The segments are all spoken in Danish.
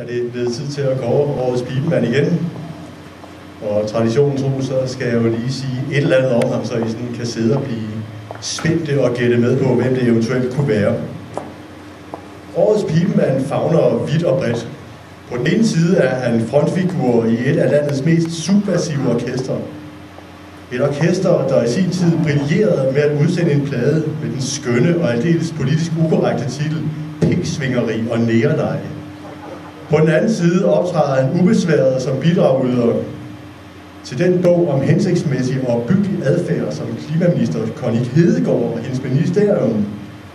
er det blevet tid til at kåre årets pibemand igen. Og traditionen tro, så skal jeg jo lige sige et eller andet om ham, så I sådan kan sidde og blive spændte og gætte med på, hvem det eventuelt kunne være. Årets pibemand favner vidt og bredt. På den ene side er han frontfigur i et af landets mest subversive orkestre. Et orkester, der i sin tid brillerede med at udsende en plade med den skønne og aldeles politisk ukorrekte titel Piksvingeri og Nærleje. På den anden side optræder han ubesværet som bidragyder til den bog om hensigtsmæssig og opbyggelig adfærd, som klimaminister Connie Hedegaard og hendes ministerium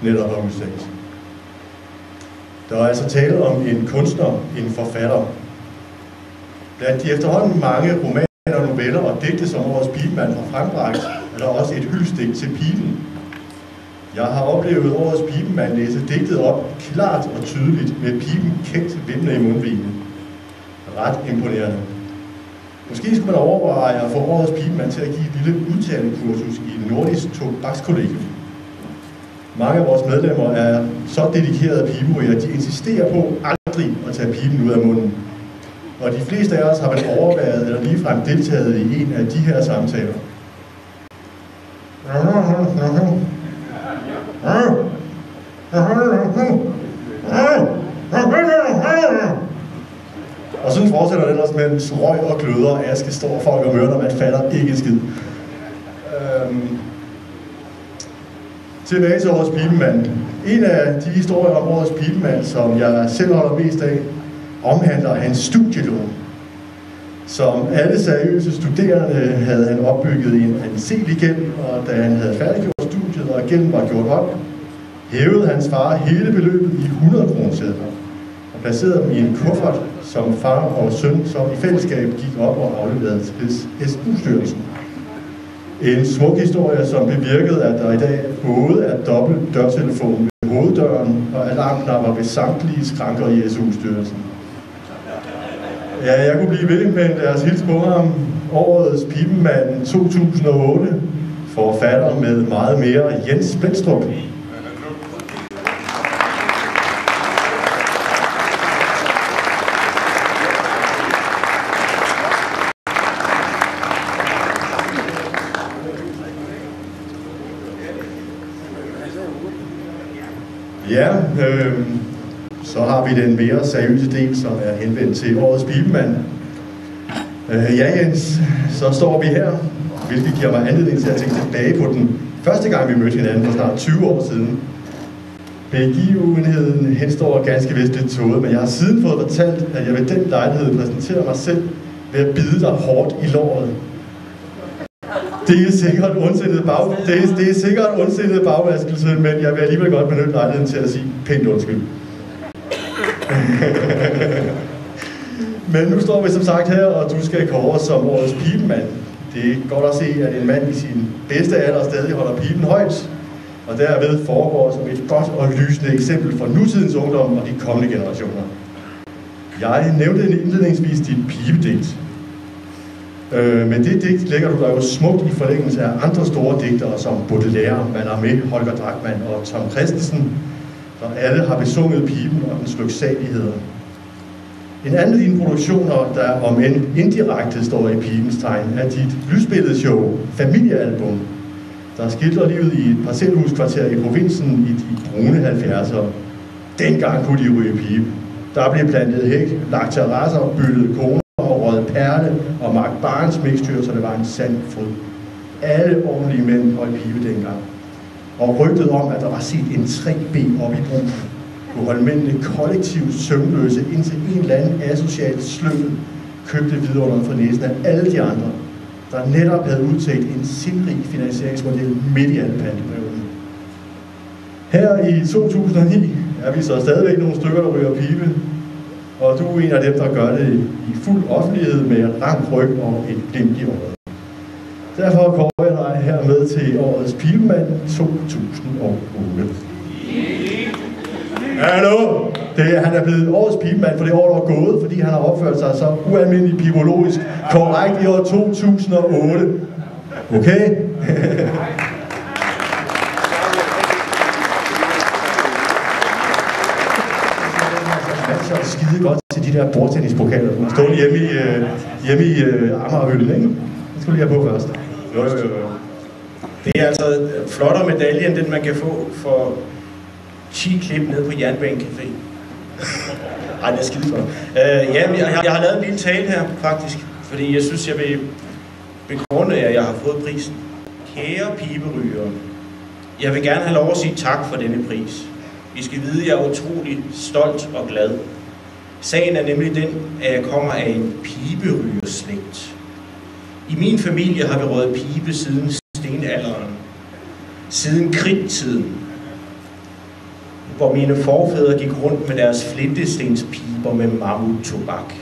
netop har udsendt. Der er altså tale om en kunstner, en forfatter. Blandt de efterhånden mange romaner, noveller og digte, som årets pibemand har frembragt, er der også et hyldestdigt til piben. Jeg har oplevet årets pibemand læse digtet op klart og tydeligt med piben kendt vindende i mundvinen. Ret imponerende. Måske skulle man overveje at få årets pibemand til at give et lille udtalekursus i Nordisk Tobakskollegium. Mange af vores medlemmer er så dedikerede piberygere, at de insisterer på aldrig at tage piben ud af munden. Og de fleste af os har vel overværet eller ligefrem deltaget i en af de her samtaler. Og sådan fortsætter det ellers med røg og gløder og aske, står folk og mørder, man fatter ikke en skid. Tilbage til årets pibemand. En af de historier om årets pibemand, som jeg selv holder mest af, omhandler hans studielån. Som alle seriøse studerende havde han opbygget en anselig gæld, og da han havde færdiggjort studiet og gælden var gjort op, hævede hans far hele beløbet i 100 kronesedler og placerede dem i en kuffert, som far og søn som i fællesskab gik op og afleverede til SU-styrelsen. En smuk historie, som bevirkede, at der i dag både er dobbelt dørtelefon ved hoveddøren og alarmknapper ved samtlige skranker i SU-styrelsen. Ja, jeg kunne blive ved, men lad os hilse på ham. Årets pibemand 2008, forfatter med meget mere, Jens Blendstrup. Ja, så har vi den mere seriøse del, som er henvendt til årets pibemand. Ja, Jens, så står vi her, hvilket giver mig anledning til at tænke tilbage på den første gang, vi mødte hinanden for snart 20 år siden. Begivenheden henstår ganske vist lidt tåget, men jeg har siden fået fortalt, at jeg ved den lejlighed præsenterer mig selv ved at bide dig hårdt i låret. Det er sikkert ondsindet bagvaskelse, men jeg vil alligevel godt benytte lejligheden til at sige pænt undskyld. Men nu står vi som sagt her, og du skal kåres som årets pibemand. Det er godt at se, at en mand i sin bedste alder stadig holder piben højt, og derved foregår som et godt og lysende eksempel for nutidens ungdom og de kommende generationer. Jeg nævnte indledningsvis dit pibedigt. Men det digt lægger du dig jo smukt i forlængelse af andre store digtere som Baudelaire, Mallarmé, Holger Drachmann og Tom Christensen, der alle har besunget piben og dens lyksaligheder. En anden af dine produktioner, der om end indirekte står i pibens tegn, er dit lysbilledshow Familiealbum, der skildrer livet i et parcelhuskvarter i provinsen i de brune 70'ere. Dengang kunne de ryge pibe. Der blev plantet hæk, lagt terrasser, byttet koner og røget perle og magt barens mixture, så det var en sand fryd. Alle ordentlige mænd holdt pibe dengang. Og rygtet om, at der var set en 3B op i Brugsen, kunne holde mændene kollektivt søvnløse, indtil en eller anden asocial sløvel købte vidunderligt for næsen af alle de andre, der netop havde udtalt en sindrig finansieringsmodel midt i alle panteperioden. Her i 2009 er vi så stadigvæk nogle stykker, der ryger pibe, og du er en af dem, der gør det i fuld offentlighed med rank ryg og et glimt i øjet. Derfor kårer jeg dig hermed til årets pibemand 2008. Hallo! Han er blevet årets pibemand for det år, der er gået, fordi han har opført sig så ualmindelig pibologisk korrekt i år 2008. Okay? Så skide godt til de der bordtennispokaler, der stod hjemme i Amagerhylden, ikke? Det skulle lige have på først. Jo. Det er altså flottere medalje end den, man kan få for 10 klip ned på Jernbanecafé. Ej, det er skide flot. Jeg har lavet en lille tale her, faktisk, fordi jeg synes, jeg vil begrunde, at jeg har fået prisen. Kære piberygere, jeg vil gerne have lov at sige tak for denne pris. I skal vide, at jeg er utrolig stolt og glad. Sagen er nemlig den, at jeg kommer af en piberygerslægt. I min familie har vi røget pibe siden stenalderen. Siden kridttiden, hvor mine forfædre gik rundt med deres flintestenspiber med mammuttobak.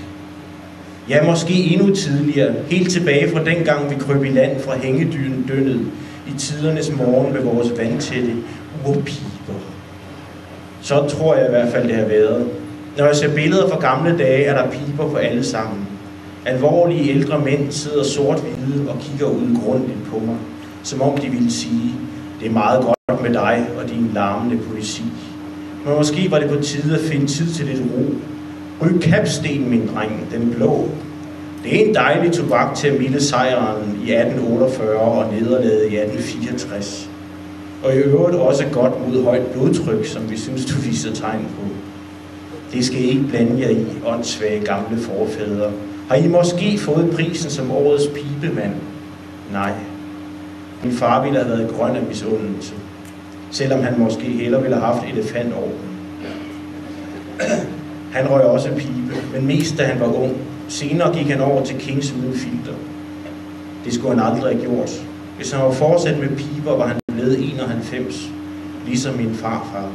Ja, måske endnu tidligere, helt tilbage fra dengang vi krøb i land fra hængedynen dønnet i tidernes morgen med vores vandtætte urpiber. Så tror jeg i hvert fald, det har været. Når jeg ser billeder fra gamle dage, er der piber på alle sammen. Alvorlige ældre mænd sidder sort-hvide og kigger udgrundeligt på mig, som om de ville sige, det er meget godt med dig og din larmende poesi. Men måske var det på tide at finde tid til lidt ro. Ryg kapsten, min dreng, den blå. Det er en dejlig tobak til at milde sejren i 1848 og nederlaget i 1864. Og i øvrigt også godt mod højt blodtryk, som vi synes, du viser tegn på. Det skal I ikke blande jer i, åndssvage gamle forfædre. Har I måske fået prisen som årets pibemand? Nej. Min far ville have været grøn af misundelse, selvom han måske hellere ville have haft elefantorden. Han røg også pibe, men mest da han var ung. Senere gik han over til Kings uden filter. Det skulle han aldrig have gjort. Hvis han var fortsat med piber, var han blevet 91, ligesom min farfar.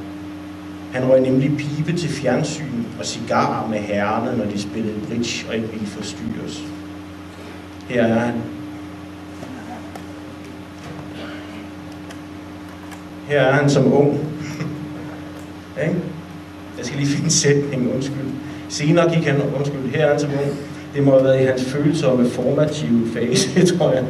Han røg nemlig pibe til fjernsyn og cigarer med herrerne, når de spillede bridge og ikke ville forstyrres. Her er han. Her er han som ung. Jeg skal lige finde sætningen, undskyld. Senere gik han, her er han som ung. Det må have været i hans følsomme formative fase, tror jeg.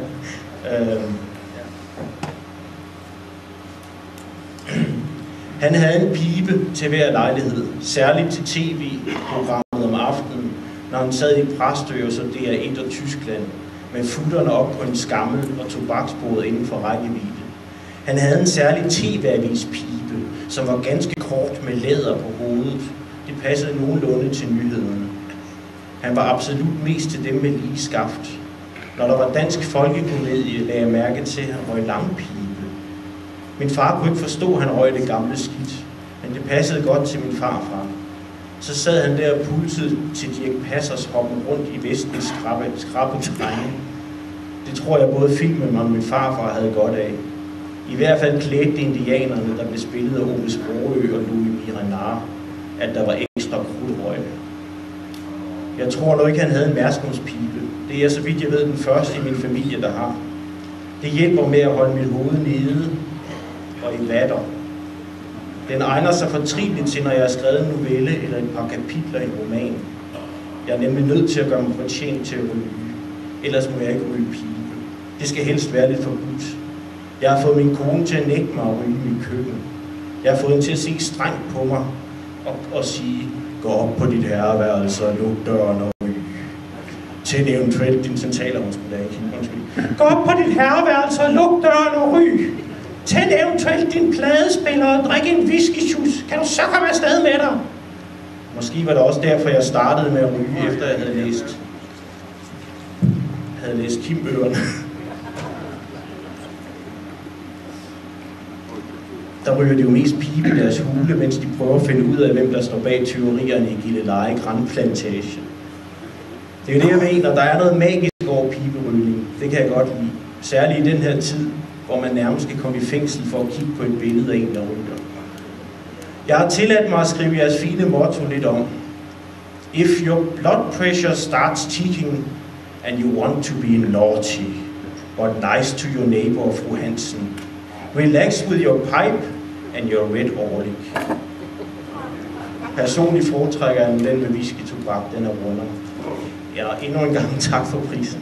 Han havde en pibe til hver lejlighed, særligt til tv-programmet om aftenen, når han sad i Præstø og så DR1 og Tyskland, med futterne op på en skammel og tobaksbordet inden for rækkevidde. Han havde en særlig tv-avis-pibe, som var ganske kort med læder på hovedet. Det passede nogenlunde til nyhederne. Han var absolut mest til dem med lige skaft. Når der var dansk folkekomedie, lagde jeg mærke til, at han røg langpibe. Min far kunne ikke forstå, at han røg det gamle skidt, men det passede godt til min farfar. Så sad han der og pulsede til Dirch Passers hoppen rundt i vestens skrabbetræne. Det tror jeg både filmen og min farfar havde godt af. I hvert fald klædte indianerne, der blev spillet af Ove Sprogøe og Louis Mirenar, at der var ekstra krudtrøg. Jeg tror nok ikke, han havde en mærskungspibe. Det er, så vidt jeg ved, den første i min familie, der har. Det hjælper med at holde mit hoved nede og i vatter. Den egner sig fortrinligt til, når jeg har skrevet en novelle eller et par kapitler i en roman. Jeg er nemlig nødt til at gøre mig fortjent til at ryge. Ellers må jeg ikke ryge pibe. Det skal helst være lidt forbudt. Jeg har fået min kone til at nægte mig at ryge i mit køkken. Jeg har fået hende til at se strengt på mig og sige, gå op på dit herreværelse og luk døren og ryge. Til eventuelt din centraler, undskyld. Gå op på dit herreværelse og luk døren og ryge. Tænd eventuelt din pladespiller og drik en whiskysjus. Kan du så komme afsted med dig? Måske var det også derfor, jeg startede med at ryge, efter jeg havde læst Kim-bøgerne. Der ryger de jo mest pibe i deres hule, mens de prøver at finde ud af, hvem der står bag tyverierne i Gilleleje Grandplantage. Det er jo det, jeg mener. Der er noget magisk over piberygning. Det kan jeg godt lide. Særligt i den her tid, hvor man nærmest skal komme i fængsel for at kigge på et billede af en, der ryger. Jeg har tilladt mig at skrive jeres fine motto lidt om. If your blood pressure starts ticking, and you want to be naughty, but nice to your neighbor, fru Hansen, relax with your pipe and your red Orlik. Personligt foretrækker jeg den med whisky-tobak, den er runder. Ja, endnu en gang tak for prisen.